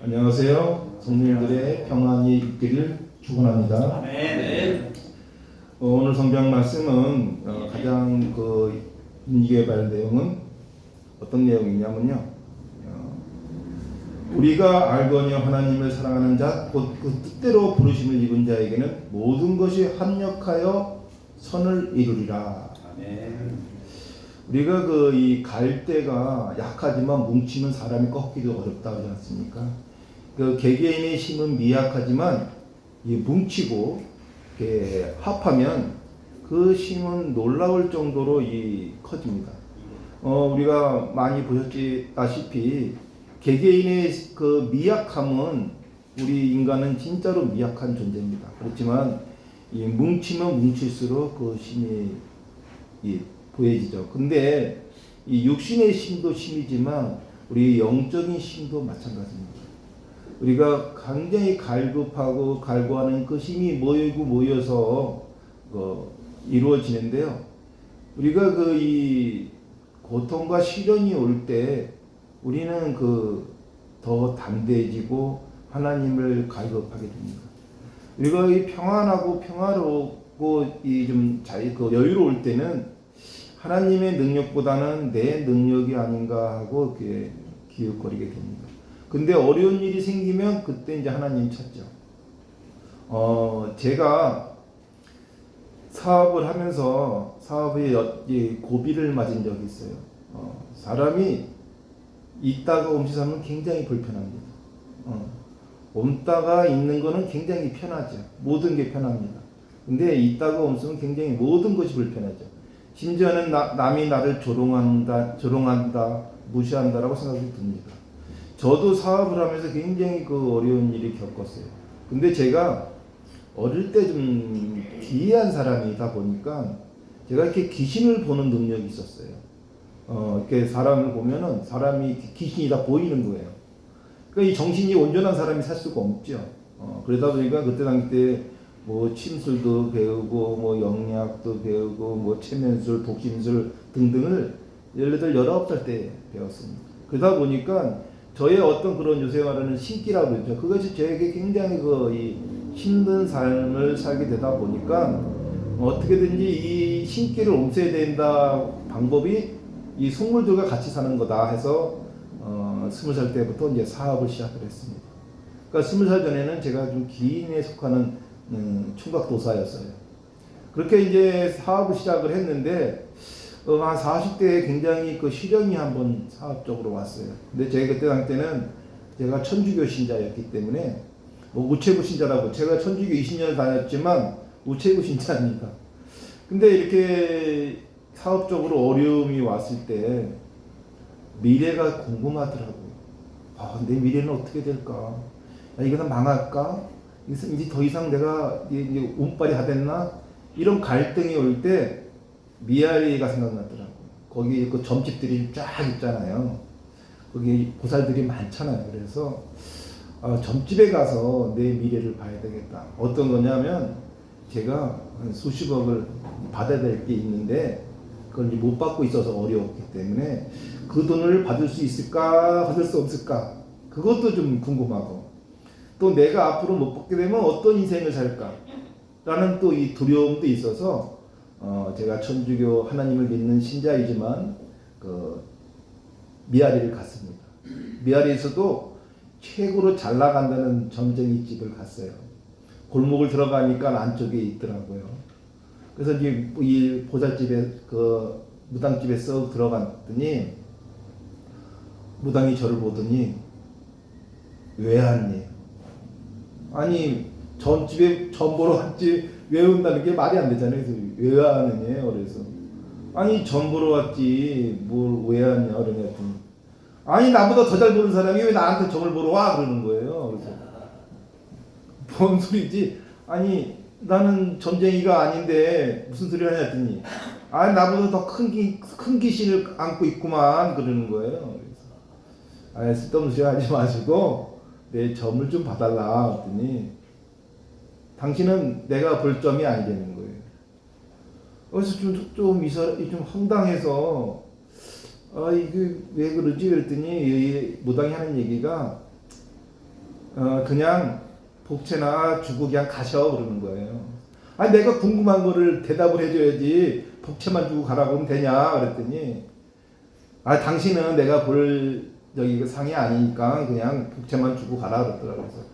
안녕하세요. 성도님들의 평안이 있기를 축원합니다. 아멘. 오늘 성경 말씀은 가장 인기개발 내용은 어떤 내용이냐면요. 우리가 알거니와 하나님을 사랑하는 자, 곧 그 뜻대로 부르심을 입은 자에게는 모든 것이 합력하여 선을 이루리라. 아멘. 우리가 이 갈대가 약하지만 뭉치면 사람이 꺾기도 어렵다 그러지 않습니까? 개개인의 힘은 미약하지만 뭉치고 합하면 그 힘은 놀라울 정도로 커집니다. 우리가 많이 보셨다시피 개개인의 미약함은 우리 인간은 진짜로 미약한 존재입니다. 그렇지만 뭉치면 뭉칠수록 그 힘이 보여지죠. 근데 이 육신의 힘도 힘이지만 우리 영적인 힘도 마찬가지입니다. 우리가 굉장히 갈급하고 갈구하는 그 힘이 모여서 이루어지는데요. 우리가 이 고통과 시련이 올 때 우리는 더 담대해지고 하나님을 갈급하게 됩니다. 우리가 이 평안하고 평화롭고 여유로울 때는 하나님의 능력보다는 내 능력이 아닌가 하고 기웃거리게 됩니다. 근데 어려운 일이 생기면 그때 이제 하나님 찾죠. 제가 사업을 하면서 사업에 고비를 맞은 적이 있어요. 사람이 있다가 없이 사는 굉장히 불편합니다. 없다가 있는 거는 굉장히 편하죠. 모든 게 편합니다. 근데 있다가 없으면 굉장히 모든 것이 불편하죠. 심지어는 남이 나를 조롱한다, 무시한다라고 생각이 듭니다. 저도 사업을 하면서 굉장히 어려운 일을 겪었어요. 근데 제가 어릴 때 좀 기이한 사람이다 보니까 제가 이렇게 귀신을 보는 능력이 있었어요. 이렇게 사람을 보면은 사람이 귀신이 다 보이는 거예요. 그러니까 이 정신이 온전한 사람이 살 수가 없죠. 그러다 보니까 그때 당시 때 침술도 배우고 영약도 배우고 체면술, 독심술 등등을 18, 19살 때 배웠습니다. 그러다 보니까 저의 어떤 그런 요새 말하는 신기라고 그러죠. 그것이 저에게 굉장히 힘든 삶을 살게 되다 보니까 어떻게든지 이 신기를 없애야 된다 방법이 이 속물들과 같이 사는 거다 해서 20살 때부터 이제 사업을 시작을 했습니다. 그러니까 20살 전에는 제가 좀 기인에 속하는 총각도사였어요. 그렇게 이제 사업을 시작을 했는데 한 40대에 굉장히 시련이 한번 사업적으로 왔어요. 근데 제가 그때 당시에는 제가 천주교 신자였기 때문에 우체부 신자라고, 제가 천주교 20년을 다녔지만 우체부 신자입니다. 근데 이렇게 사업적으로 어려움이 왔을 때 미래가 궁금하더라고요. 내 미래는 어떻게 될까? 이거는 망할까? 이제 더 이상 내가 이제 운빨이 다 됐나? 이런 갈등이 올 때 미아리가 생각나더라고요. 거기 점집들이 쫙 있잖아요. 거기 보살들이 많잖아요. 그래서 점집에 가서 내 미래를 봐야 되겠다. 어떤 거냐면 제가 수십억을 받아야 될 게 있는데 그걸 못 받고 있어서 어려웠기 때문에 그 돈을 받을 수 있을까, 받을 수 없을까, 그것도 좀 궁금하고, 또 내가 앞으로 못 받게 되면 어떤 인생을 살까 라는 또 이 두려움도 있어서 제가 천주교 하나님을 믿는 신자이지만 미아리를 갔습니다. 미아리에서도 최고로 잘 나간다는 점쟁이 집을 갔어요. 골목을 들어가니까 안쪽에 있더라고요. 그래서 이제 이 보살집에 무당집에 썩 들어갔더니 무당이 저를 보더니 왜 왔니? 아니 전집에 전 보러 왔지 왜 온다는 게 말이 안 되잖아요. 그래서 왜 왔느냐 그래서 아니 전 보러 왔지 뭘 왜 왔냐 그러더니 아니 나보다 더 잘 보는 사람이 왜 나한테 점을 보러 와 그러는 거예요. 그래서 뭔 소리지? 아니 나는 점쟁이가 아닌데 무슨 소리를 하냐 했더니 아니 나보다 더 큰 귀신을 안고 있구만 그러는 거예요. 그래서 쓸데없는 소리 하지 마시고 내 점을 좀 봐달라 했더니 당신은 내가 볼 점이 아니되는 거예요. 그래서 좀 황당해서 이게 왜 그러지? 그랬더니 이 무당이 하는 얘기가 그냥 복채나 주고 그냥 가셔 그러는 거예요. 아니 내가 궁금한 거를 대답을 해줘야지 복채만 주고 가라고 하면 되냐 그랬더니 당신은 내가 볼 저기 상이 아니니까 그냥 복채만 주고 가라 그러더라고요. 그래서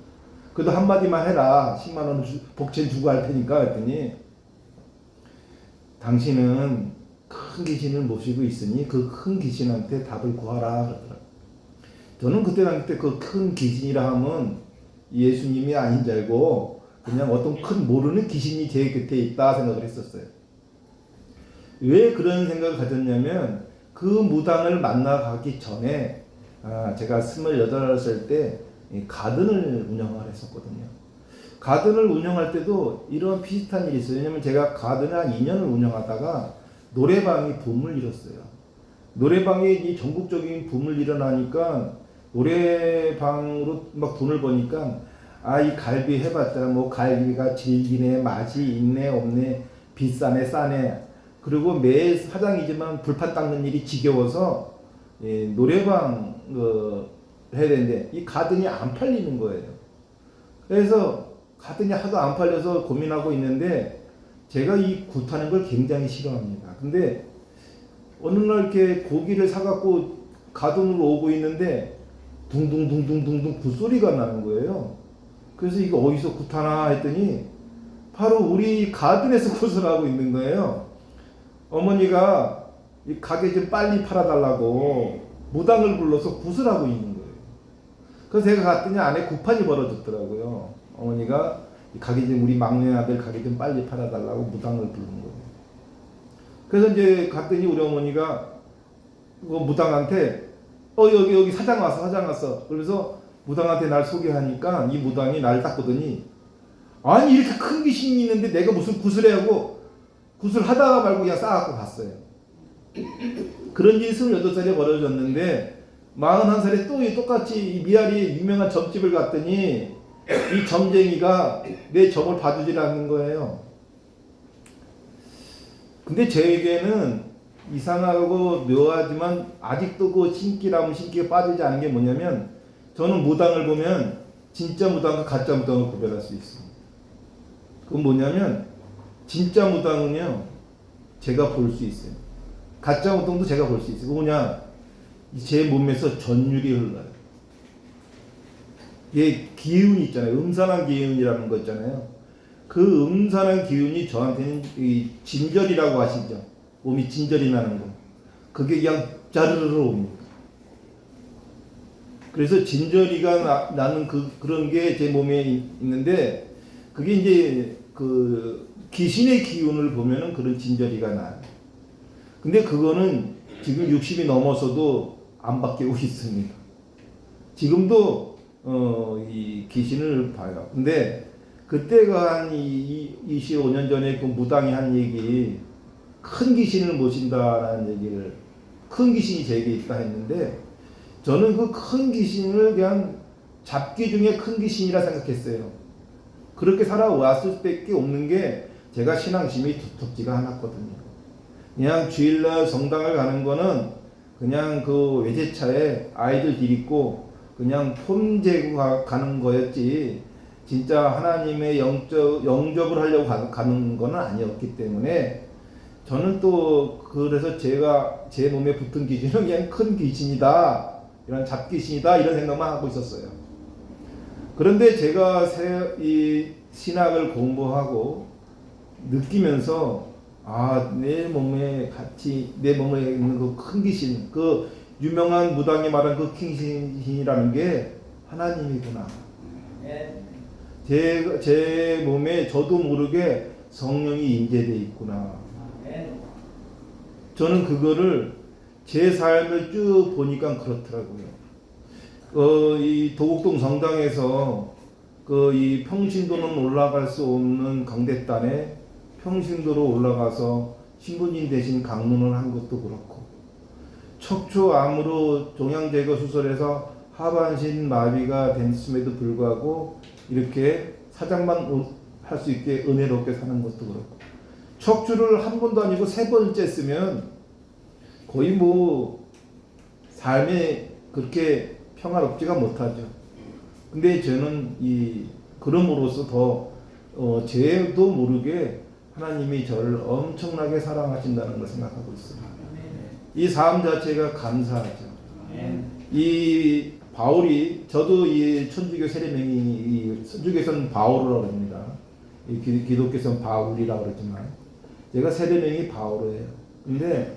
그래도 한마디만 해라. 10만 원 복채 주고 할 테니까 그랬더니 당신은 큰 귀신을 모시고 있으니 그 큰 귀신한테 답을 구하라 그러더라고요. 저는 그때 당시 때 그 큰 귀신이라 하면 예수님이 아닌 줄 알고 그냥 어떤 큰 모르는 귀신이 제 곁에 있다 생각을 했었어요. 왜 그런 생각을 가졌냐면 그 무당을 만나가기 전에 제가 28살 때 가든을 운영을 했었거든요. 가든을 운영할 때도 이런 비슷한 일이 있어요. 왜냐면 제가 가든을 한 2년을 운영하다가 노래방이 붐을 일었어요. 노래방이 이 전국적인 붐을 일어나니까 노래방으로 막 돈을 버니까 이 갈비 해봤자 뭐 갈비가 질기네 맛이 있네 없네 비싸네 싸네 그리고 매 사장이지만 불판 닦는 일이 지겨워서 노래방 해야 되는데 이 가든이 안 팔리는 거예요. 그래서 가든이 하도 안 팔려서 고민하고 있는데 제가 이 굿하는 걸 굉장히 싫어합니다. 근데 어느 날 이렇게 고기를 사갖고 가든으로 오고 있는데 둥둥둥둥둥둥 굿소리가 나는 거예요. 그래서 이거 어디서 굿하나 했더니 바로 우리 가든에서 굿을 하고 있는 거예요. 어머니가 이 가게 좀 빨리 팔아달라고 무당을 불러서 굿을 하고 있는 거예요. 그래서 제가 갔더니 안에 굿판이 벌어졌더라고요. 어머니가 가게 좀 우리 막내 아들 가게 좀 빨리 팔아달라고 무당을 부르는 거예요. 그래서 이제 갔더니 우리 어머니가 그 무당한테 여기 사장 왔어. 그래서 무당한테 날 소개하니까 이 무당이 날 딱 보더니 아니 이렇게 큰 귀신이 있는데 내가 무슨 굿을 해하고 굿을 하다가 말고 그냥 싸갖고 갔어요. 그런 일이 28살에 벌어졌는데 41살에 또 똑같이 미아리 유명한 점집을 갔더니 이 점쟁이가 내 점을 봐주질 않는 거예요. 근데 저에게는 이상하고 묘하지만 아직도 그 신기라면 신기가 빠지지 않은 게 뭐냐면 저는 무당을 보면 진짜 무당과 가짜 무당을 구별할 수 있습니다. 그건 뭐냐면 진짜 무당은요 제가 볼 수 있어요. 가짜 무당도 제가 볼 수 있어요. 뭐냐 제 몸에서 전율이 흘러요. 이게 기운이 있잖아요. 음산한 기운이라는 거 있잖아요. 그 음산한 기운이 저한테는 이 진절이라고 하시죠. 몸이 진절이 나는 거. 그게 그냥 자르르르 옵니다. 그래서 진절이가 나는 그런 게 제 몸에 있는데 그게 이제 그 귀신의 기운을 보면은 그런 진절이가 나요. 근데 그거는 지금 60이 넘어서도 안 바뀌고 있습니다. 지금도 이 귀신을 봐요. 근데 그때가 한 25년 전에 그 무당이 한 얘기 큰 귀신을 모신다라는 얘기를 큰 귀신이 제게 있다 했는데 저는 그 큰 귀신을 그냥 잡기 중에 큰 귀신이라 생각했어요. 그렇게 살아왔을 수밖에 없는 게 제가 신앙심이 두텁지가 않았거든요. 그냥 주일날 성당을 가는 거는 그냥 그 외제차에 아이들 데리고 그냥 폼 재고 가는 거였지 진짜 하나님의 영접을 하려고 가는 거는 아니었기 때문에 저는 또 그래서 제가 제 몸에 붙은 귀신은 그냥 큰 귀신이다 이런 잡귀신이다 이런 생각만 하고 있었어요. 그런데 제가 이 신학을 공부하고 느끼면서 내 몸에 있는 그 큰 귀신, 그 유명한 무당이 말한 그 큰 귀신이라는 게 하나님이구나. 제 몸에 저도 모르게 성령이 임재되어 있구나. 저는 그거를 제 삶을 쭉 보니까 그렇더라고요. 이 도곡동 성당에서 이 평신도는 올라갈 수 없는 강대단에 평신도로 올라가서 신부님 대신 강론을 한 것도 그렇고 척추암으로 종양제거 수술해서 하반신 마비가 됐음에도 불구하고 이렇게 사장만 할 수 있게 은혜롭게 사는 것도 그렇고 척추를 한 번도 아니고 3번째 쓰면 거의 뭐 삶에 그렇게 평화롭지가 못하죠. 근데 저는 그럼으로써 더 저도 모르게 하나님이 저를 엄청나게 사랑하신다는 걸 생각하고 있습니다. 이 삶 자체가 감사하죠. 이 바울이, 저도 이 천주교 세례명이, 천주교에서는 바울이라고 합니다. 기독교에서는 바울이라고 그러지만 제가 세례명이 바울이에요. 근데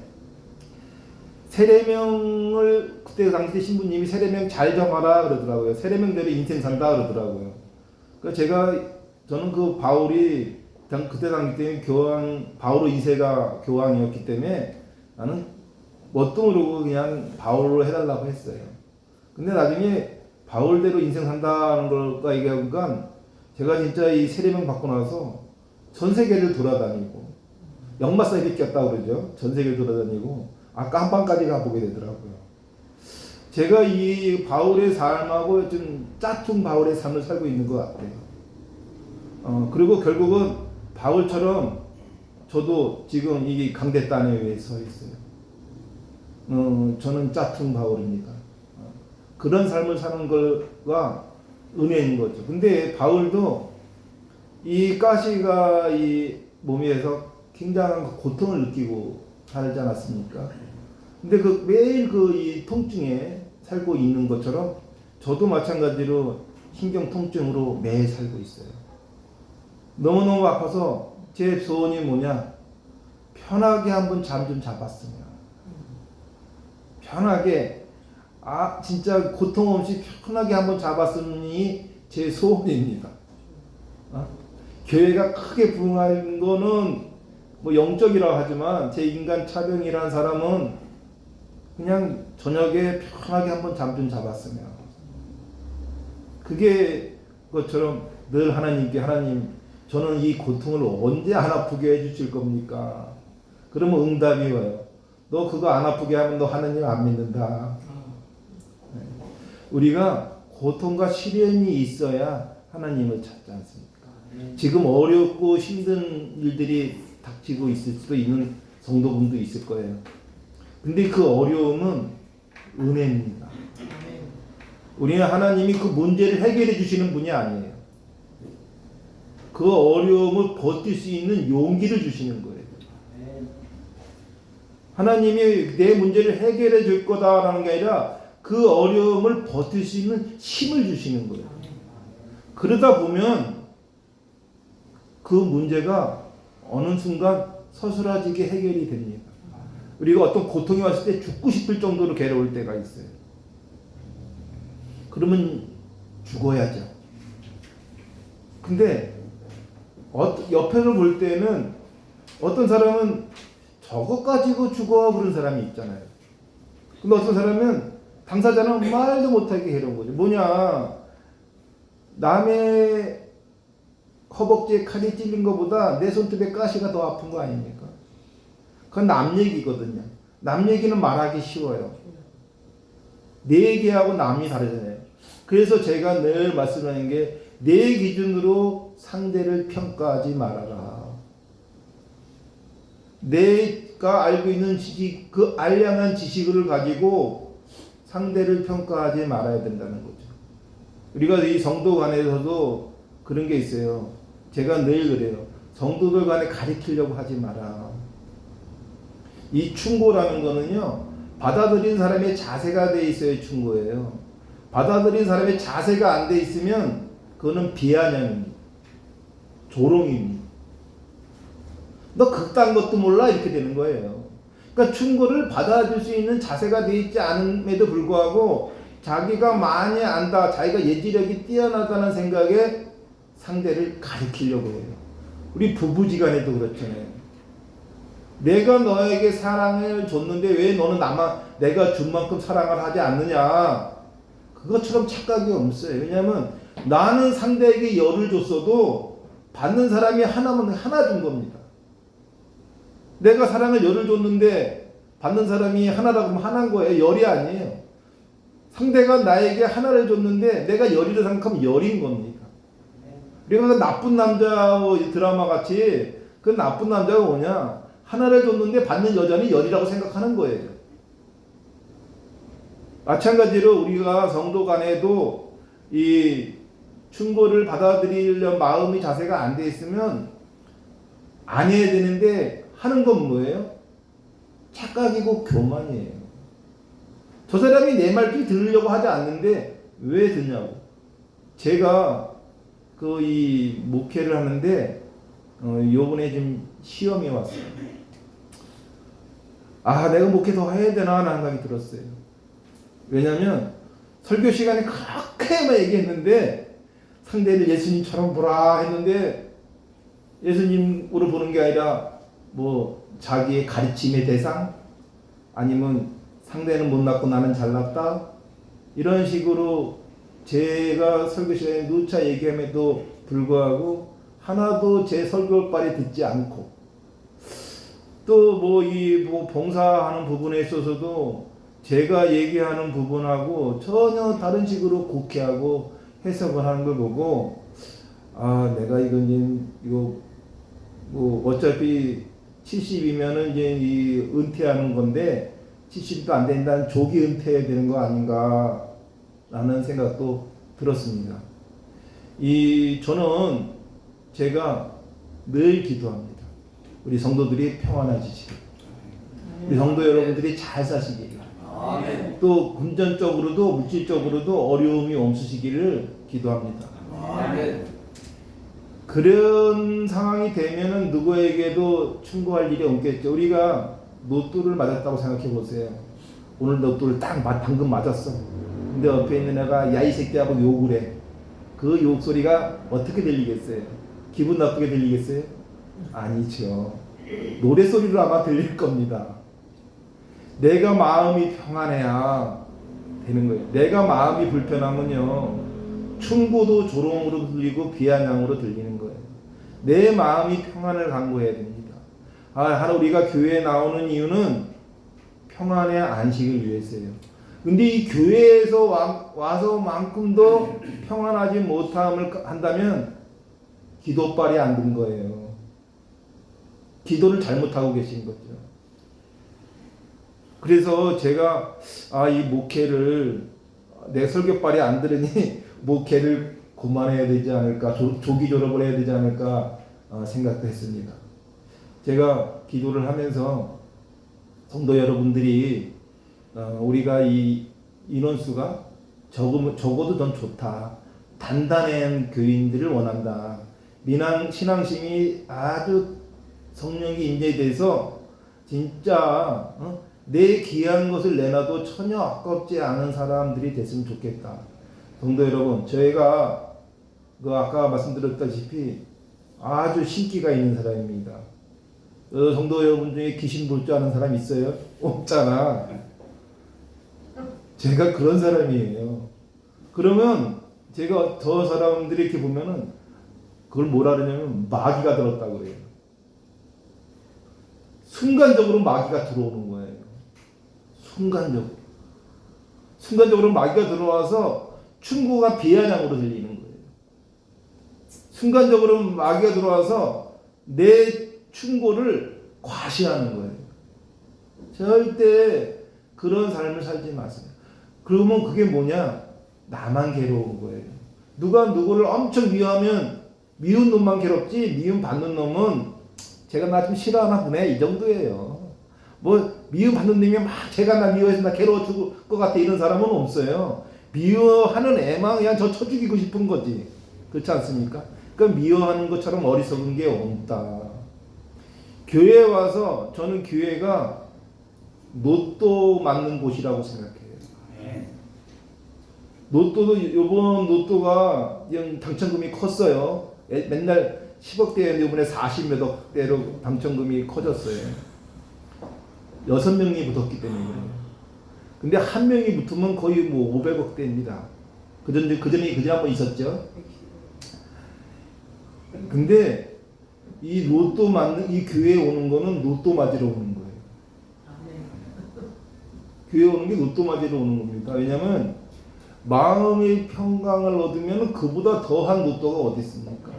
세례명을 그때 당시 신부님이 세례명 잘 정하라 그러더라고요. 세례명대로 인생 산다 그러더라고요. 그러니까 저는 그 바울이 그때 당시 때 바울 2세가 교황이었기 때문에 나는 뭣도 모르고 그냥 바울로 해달라고 했어요. 근데 나중에 바울대로 인생 산다는 걸까 얘기하니까 제가 진짜 이 세례명 받고 나서 전 세계를 돌아다니고, 역마살이 꼈다고 그러죠. 전 세계를 돌아다니고 아까 한방까지 가보게 되더라고요. 제가 이 바울의 삶하고 좀 짝퉁 바울의 삶을 살고 있는 것 같아요. 그리고 결국은 바울처럼 저도 지금 이 강대단에 위에 서 있어요. 저는 짝퉁 바울입니다. 그런 삶을 사는 것과 은혜인 거죠. 근데 바울도 이 가시가 이 몸에서 굉장한 고통을 느끼고 살지 않았습니까? 근데 매일 이 통증에 살고 있는 것처럼 저도 마찬가지로 신경 통증으로 매일 살고 있어요. 너무너무 아파서 제 소원이 뭐냐? 편하게 한번 잠 좀 잡았으면. 편하게, 진짜 고통 없이 편하게 한번 잡았으니 제 소원입니다. 교회가 크게 부흥하는 거는 뭐 영적이라고 하지만 제 인간 차병이라는 사람은 그냥 저녁에 편하게 한번 잠 좀 잡았으면. 그게 것처럼 늘 하나님께, 하나님 저는 이 고통을 언제 안 아프게 해주실 겁니까? 그러면 응답이 와요. 너 그거 안 아프게 하면 너 하나님 안 믿는다. 우리가 고통과 시련이 있어야 하나님을 찾지 않습니까? 지금 어렵고 힘든 일들이 닥치고 있을 수도 있는 성도분도 있을 거예요. 근데 그 어려움은 은혜입니다. 우리는 하나님이 그 문제를 해결해 주시는 분이 아니에요. 그 어려움을 버틸 수 있는 용기를 주시는 거예요. 하나님이 내 문제를 해결해 줄 거다라는 게 아니라 그 어려움을 버틸 수 있는 힘을 주시는 거예요. 그러다 보면 그 문제가 어느 순간 서술아지게 해결이 됩니다. 우리가 어떤 고통이 왔을 때 죽고 싶을 정도로 괴로울 때가 있어요. 그러면 죽어야죠. 근데 옆에서 볼 때는 어떤 사람은 저것 가지고 죽어 그런 사람이 있잖아요. 근데 어떤 사람은 당사자는 말도 못하게 해놓은 거죠. 뭐냐, 남의 허벅지에 칼이 찔린 것보다 내 손톱에 가시가 더 아픈 거 아닙니까? 그건 남 얘기거든요. 남 얘기는 말하기 쉬워요. 내 얘기하고 남이 다르잖아요. 그래서 제가 늘 말씀하는 게 내 기준으로 상대를 평가하지 말아라. 내가 알고 있는 지식, 그 알량한 지식을 가지고 상대를 평가하지 말아야 된다는 거죠. 우리가 이 성도 간에서도 그런 게 있어요. 제가 늘 그래요. 성도들 간에 가리키려고 하지 마라. 이 충고라는 거는요, 받아들인 사람의 자세가 돼 있어야 충고예요. 받아들인 사람의 자세가 안 돼 있으면 그거는 비아냥입니다. 조롱입니다. 너 그딴 것도 몰라? 이렇게 되는 거예요. 그러니까 충고를 받아줄 수 있는 자세가 돼 있지 않음에도 불구하고 자기가 많이 안다, 자기가 예지력이 뛰어나다는 생각에 상대를 가리키려고 해요. 우리 부부지간에도 그렇잖아요. 내가 너에게 사랑을 줬는데 왜 너는 내가 준 만큼 사랑을 하지 않느냐. 그것처럼 착각이 없어요. 왜냐하면 나는 상대에게 열을 줬어도 받는 사람이 하나면 하나 준 겁니다. 내가 사랑을 열을 줬는데 받는 사람이 하나라고 하면 하나인 거예요. 열이 아니에요. 상대가 나에게 하나를 줬는데 내가 열이라 생각하면 열인 겁니다. 그래서 나쁜 남자 드라마 같이 그 나쁜 남자가 뭐냐, 하나를 줬는데 받는 여자는 열이라고 생각하는 거예요. 마찬가지로 우리가 성도 간에도 이 충고를 받아들이려 마음이 자세가 안 돼 있으면 안 해야 되는데 하는 건 뭐예요? 착각이고 교만이에요. 저 사람이 내 말귀 들으려고 하지 않는데 왜 듣냐고. 제가 그 이 목회를 하는데 요번에 좀 시험이 왔어요. 아, 내가 목회 더 해야 되나 하는 생각이 들었어요. 왜냐면 설교 시간에 그렇게만 얘기했는데 상대를 예수님처럼 보라 했는데 예수님으로 보는 게 아니라 뭐 자기의 가르침의 대상 아니면 상대는 못났고 나는 잘났다 이런 식으로 제가 설교 시간에 누차 얘기함에도 불구하고 하나도 제 설교발에 듣지 않고 또 뭐 이 뭐 봉사하는 부분에 있어서도 제가 얘기하는 부분하고 전혀 다른 식으로 곡해하고 해석을 하는 걸 보고 아, 내가 이거 뭐 어차피 70이면은 이제 이 은퇴하는 건데 70도 안 된다는 조기 은퇴해야 되는 거 아닌가라는 생각도 들었습니다. 저는 제가 늘 기도합니다. 우리 성도들이 평안해지시길, 우리 성도 여러분들이 잘 사시길, 또 금전적으로도 물질적으로도 어려움이 없으시기를 기도합니다. 그런 상황이 되면은 누구에게도 충고할 일이 없겠죠. 우리가 로또를 맞았다고 생각해 보세요. 오늘 로또를 딱 방금 맞았어. 근데 옆에 있는 애가 야 이 새끼하고 욕을 해. 그 욕 소리가 어떻게 들리겠어요? 기분 나쁘게 들리겠어요? 아니죠. 노래 소리로 아마 들릴 겁니다. 내가 마음이 평안해야 되는 거예요. 내가 마음이 불편하면요, 충고도 조롱으로 들리고 비아냥으로 들리는 거예요. 내 마음이 평안을 강구해야 됩니다. 하나 우리가 교회에 나오는 이유는 평안의 안식을 위해서예요. 근데 이 교회에서 와서만큼도 평안하지 못함을 한다면 기도빨이 안 든 거예요. 기도를 잘못하고 계신 거죠. 그래서 제가 이 목회를 내 설교빨이 안 들으니 목회를 그만해야 되지 않을까, 조기 졸업을 해야 되지 않을까 생각도 했습니다. 제가 기도를 하면서 성도 여러분들이 우리가 이 인원수가 적어도 좀 좋다. 단단한 교인들을 원한다. 신앙심이 아주 성령이 임재돼서 진짜 내 귀한 것을 내놔도 전혀 아깝지 않은 사람들이 됐으면 좋겠다. 성도 여러분, 저희가 아까 말씀드렸다시피 아주 신기가 있는 사람입니다. 성도 여러분 중에 귀신 볼 줄 아는 사람 있어요? 없잖아. 제가 그런 사람이에요. 그러면 제가 저 사람들이 이렇게 보면은 그걸 뭐라 그러냐면 마귀가 들었다고 그래요. 순간적으로 마귀가 들어오는 거예요. 순간적으로 마귀가 들어와서 충고가 비아냥으로 들리는 거예요. 순간적으로 마귀가 들어와서 내 충고를 과시하는 거예요. 절대 그런 삶을 살지 마세요. 그러면 그게 뭐냐? 나만 괴로운 거예요. 누가 누구를 엄청 미워하면 미운 놈만 괴롭지 미움 받는 놈은 제가 나 좀 싫어하나 보네 이 정도예요. 뭐 미움 받는 놈이 막 제가 나 미워해서 나 괴로워 죽을 것 같아 이런 사람은 없어요. 미워하는 애만 그냥 저 쳐 죽이고 싶은 거지. 그렇지 않습니까? 그러니까 미워하는 것처럼 어리석은 게 없다. 교회에 와서 저는 교회가 로또 맞는 곳이라고 생각해요. 로또도 이번 로또가 당첨금이 컸어요. 맨날 10억대였는데 이번에 40몇 억대로 당첨금이 커졌어요. 6명이 붙었기 때문에 그래요. 근데 한 명이 붙으면 거의 뭐 500억대입니다. 그전에 한번 있었죠. 근데 이 로또 맞는 이 교회에 오는 거는 로또 맞으러 오는 거예요. 교회에 오는 게 로또 맞으러 오는 겁니다. 왜냐면 마음의 평강을 얻으면 그보다 더한 로또가 어디 있습니까?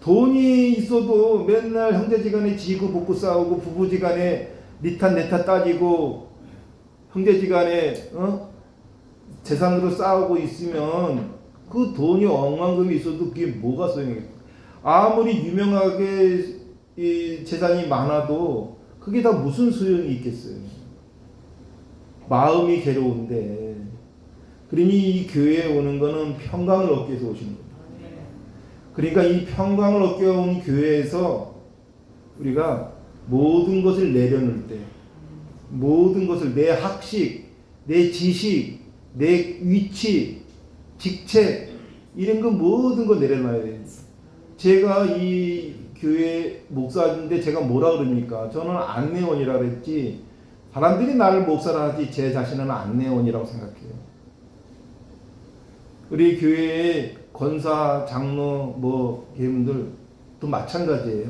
돈이 있어도 맨날 형제지간에 지고 볶고 싸우고 부부지간에 니탓 내탓 따지고 형제지간에 재산으로 싸우고 있으면 그 돈이 억만금이 있어도 그게 뭐가 소용이겠어. 아무리 유명하게 이 재산이 많아도 그게 다 무슨 소용이 있겠어요. 마음이 괴로운데. 그러니 이 교회에 오는 거는 평강을 얻기 위해서 오시는 거예요. 그러니까 이 평강을 얻기 위해 온 교회에서 우리가 모든 것을 내려놓을 때, 모든 것을 내 학식, 내 지식, 내 위치, 직책 이런 거 모든 거 내려놔야 돼요. 제가 이 교회 목사인데 제가 뭐라 그럽니까? 저는 안내원이라 그랬지 사람들이 나를 목사라 하지 제 자신은 안내원이라고 생각해요. 우리 교회의 권사, 장로, 뭐 개분들도 마찬가지예요.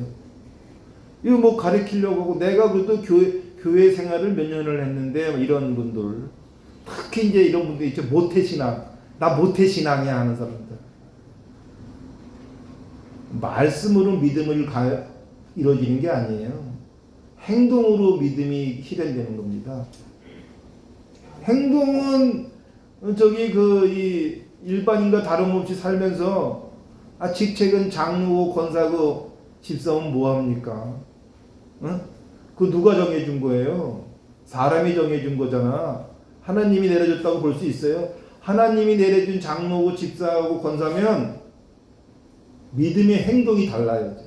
이거 뭐 가르치려고 하고 내가 그래도 교회 생활을 몇 년을 했는데 이런 분들 특히 이제 이런 분들 있죠. 모태신앙, 나 모태신앙이야 하는 사람들. 말씀으로 믿음을 이루어지는 게 아니에요. 행동으로 믿음이 실현되는 겁니다. 행동은 이 일반인과 다름없이 살면서 직책은 장로고 권사고 집사면 뭐합니까? 어? 그 누가 정해준 거예요? 사람이 정해준 거잖아. 하나님이 내려줬다고 볼 수 있어요? 하나님이 내려준 장로고 집사하고 권사면 믿음의 행동이 달라야죠.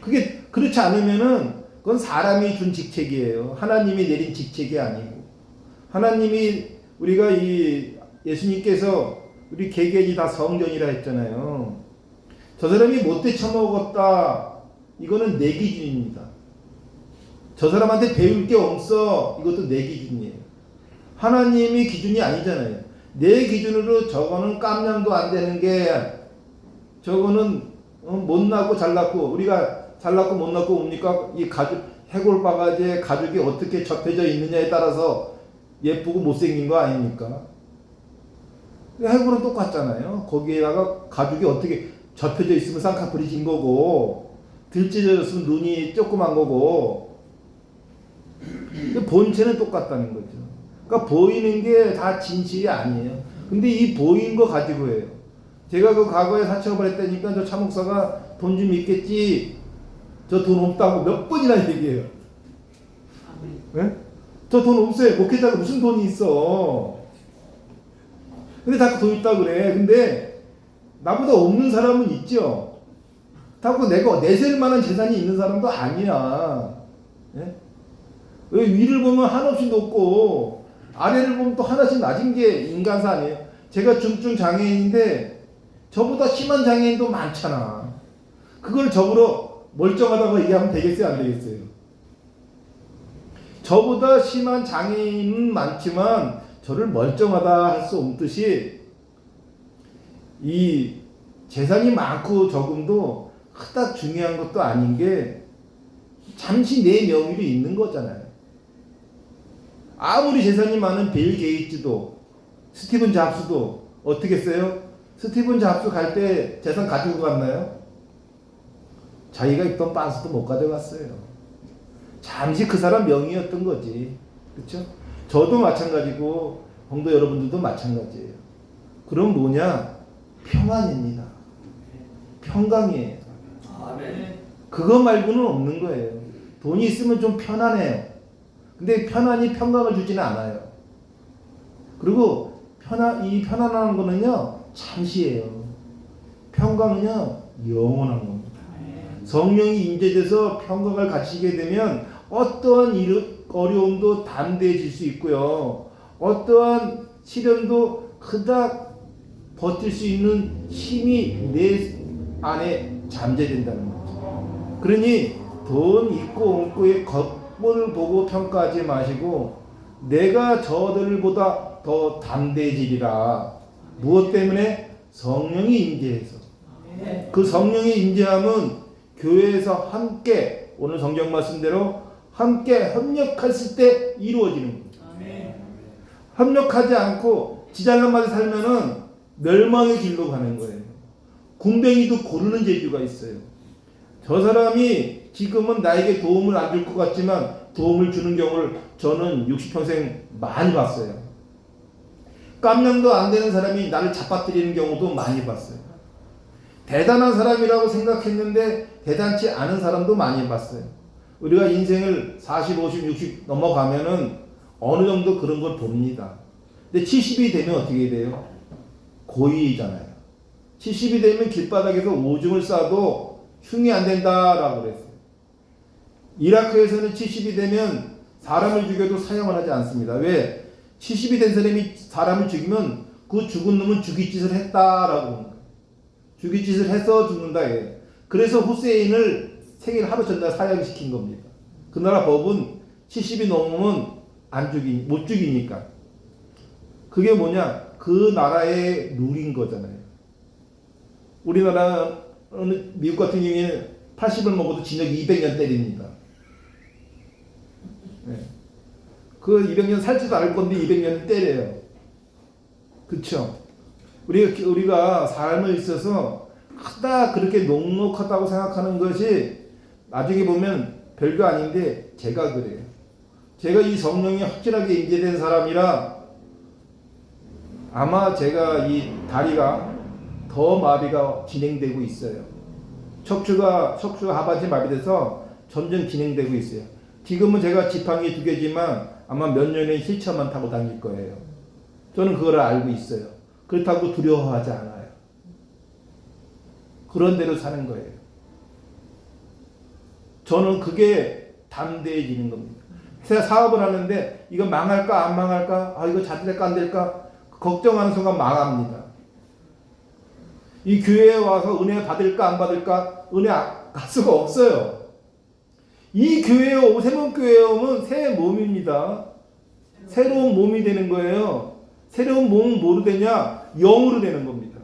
그게 그렇지 않으면은 그건 사람이 준 직책이에요. 하나님이 내린 직책이 아니고. 하나님이 우리가 이 예수님께서 우리 개개인이 다 성전이라 했잖아요. 저 사람이 못돼 처먹었다. 이거는 내 기준입니다. 저 사람한테 배울 게 없어. 이것도 내 기준이에요. 하나님이 기준이 아니잖아요. 내 기준으로 저거는 깜냥도 안 되는 게 저거는 못났고 잘났고 우리가 잘났고 못났고 뭡니까? 이 가죽 해골 바가지에 가죽이 어떻게 접혀져 있느냐에 따라서 예쁘고 못생긴 거 아닙니까? 해골은 똑같잖아요. 거기에다가 가죽이 어떻게 접혀져 있으면 쌍꺼풀이 진 거고 들찢어졌으면 눈이 조그만 거고 본체는 똑같다는 거죠. 그러니까 보이는 게 다 진실이 아니에요. 근데 이 보인 거 가지고 해요. 제가 그 과거에 사채업을 했다니까 저 차목사가 돈 좀 있겠지. 저 돈 없다고 몇 번이나 얘기해요. 네? 저 돈 없어요. 목회자가 무슨 돈이 있어. 근데 자꾸 돈 있다 그래. 근데 나보다 없는 사람은 있죠. 자꾸 내가 내셀 만한 재산이 있는 사람도 아니야. 네? 위를 보면 한없이 높고 아래를 보면 또 하나씩 낮은 게 인간사 아니에요. 제가 중증 장애인인데 저보다 심한 장애인도 많잖아. 그걸 저보러 멀쩡하다고 얘기하면 되겠어요, 안 되겠어요? 저보다 심한 장애인은 많지만 저를 멀쩡하다 할 수 없듯이 이 재산이 많고 적음도 그닥 중요한 것도 아닌 게 잠시 내 명의로 있는 거잖아요. 아무리 재산이 많은 빌 게이츠도 스티븐 잡스도 어떻게 했어요? 스티븐 잡스 갈 때 재산 가지고 갔나요? 자기가 입던 빤스도 못 가져갔어요. 잠시 그 사람 명의였던 거지. 그렇죠? 저도 마찬가지고 성도 여러분들도 마찬가지예요. 그럼 뭐냐? 평안입니다. 평강이에요. 그거 말고는 없는 거예요. 돈이 있으면 좀 편안해요. 근데 편안이 평강을 주지는 않아요. 그리고 이 편안한 거는요 잠시예요. 평강은요 영원한 겁니다. 성령이 임재돼서 평강을 가지게 되면 어떠한 어려움도 담대해질 수 있고요. 어떠한 시련도 그닥 버틸 수 있는 힘이 내 안에 잠재된다는 거죠. 그러니 돈 있고 없고의 겉본을 보고 평가하지 마시고 내가 저들보다 더 담대해지리라. 무엇 때문에? 성령이 임재해서. 그 성령의 임재함은 교회에서 함께 오늘 성경 말씀대로 함께 협력했을 때 이루어지는 겁니다. 협력하지 않고 지잘난 맛에 살면은 멸망의 길로 가는 거예요. 군뱅이도 고르는 재주가 있어요. 저 사람이 지금은 나에게 도움을 안 줄 것 같지만 도움을 주는 경우를 저는 60평생 많이 봤어요. 깜냥도 안 되는 사람이 나를 잡아뜨리는 경우도 많이 봤어요. 대단한 사람이라고 생각했는데 대단치 않은 사람도 많이 봤어요. 우리가 인생을 40, 50, 60 넘어가면은 어느 정도 그런 걸 봅니다. 근데 70이 되면 어떻게 돼요? 고의잖아요. 70이 되면 길바닥에서 오줌을 싸도 흉이 안 된다라고 그랬어요. 이라크에서는 70이 되면 사람을 죽여도 사형을 하지 않습니다. 왜? 70이 된 사람이 사람을 죽이면 그 죽은 놈은 죽이짓을 했다라고 합니다. 죽이짓을 해서 죽는다. 그래서 후세인을 생일 하루 전날 사형시킨 겁니다. 그 나라 법은 70이 넘으면 못 죽이니까. 그게 뭐냐? 그 나라의 룰인 거잖아요. 우리나라는 미국 같은 경우에는 80을 먹어도 징역 200년 때립니다. 네. 그 200년 살지도 않을 건데 200년을 때려요. 그쵸? 우리가 삶에 있어서 크다 그렇게 녹록하다고 생각하는 것이 나중에 보면 별거 아닌데 제가 그래요. 제가 이 성령이 확실하게 임재된 사람이라 아마 제가 이 다리가 더 마비가 진행되고 있어요. 척추가 하반신 마비돼서 점점 진행되고 있어요. 지금은 제가 지팡이 2개지만 아마 몇 년에 휠체어만 타고 다닐 거예요. 저는 그걸 알고 있어요. 그렇다고 두려워하지 않아요. 그런 대로 사는 거예요. 저는 그게 담대해지는 겁니다. 제가 사업을 하는데 이거 망할까 안 망할까, 이거 잘 될까 안 될까 걱정하는 순간 망합니다. 이 교회에 와서 은혜 받을까 안 받을까, 은혜 갈 수가 없어요. 이 교회에 오면, 세몬교회에 오면 새 몸입니다. 새로운 몸이 되는 거예요. 새로운 몸은 뭐로 되냐? 영으로 되는 겁니다.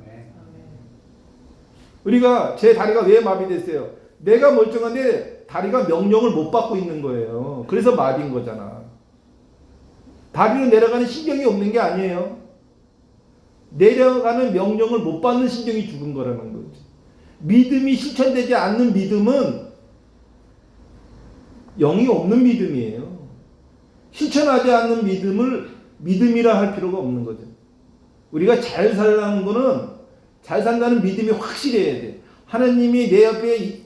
우리가 제 다리가 왜 마비됐어요? 내가 멀쩡한데 다리가 명령을 못 받고 있는 거예요. 그래서 마비인 거잖아. 다리로 내려가는 신경이 없는 게 아니에요. 내려가는 명령을 못 받는 신경이 죽은 거라는 거죠. 믿음이 실천되지 않는 믿음은 영이 없는 믿음이에요. 실천하지 않는 믿음을 믿음이라 할 필요가 없는 거죠. 우리가 잘 살라는 거는 잘 산다는 믿음이 확실해야 돼. 하나님이 내 옆에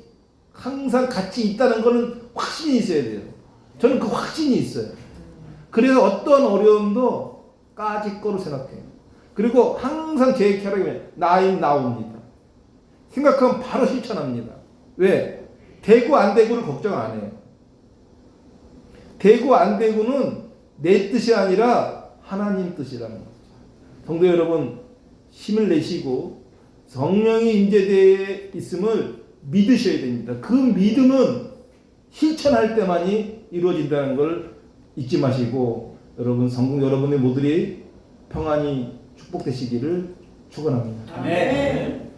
항상 같이 있다는 거는 확신이 있어야 돼요. 저는 그 확신이 있어요. 그래서 어떤 어려움도 까짓 거로 생각해요. 그리고 항상 제 혈액이 나옵니다. 생각하면 바로 실천합니다. 왜? 되고 안 되고를 걱정 안 해요. 되고 안 되고는 내 뜻이 아니라 하나님 뜻이라는 거죠. 성도 여러분, 힘을 내시고 성령이 임재되어 있음을 믿으셔야 됩니다. 그 믿음은 실천할 때만이 이루어진다는 걸 잊지 마시고 성공 여러분의 모두의 평안이 축복되시기를 축원합니다. 아멘.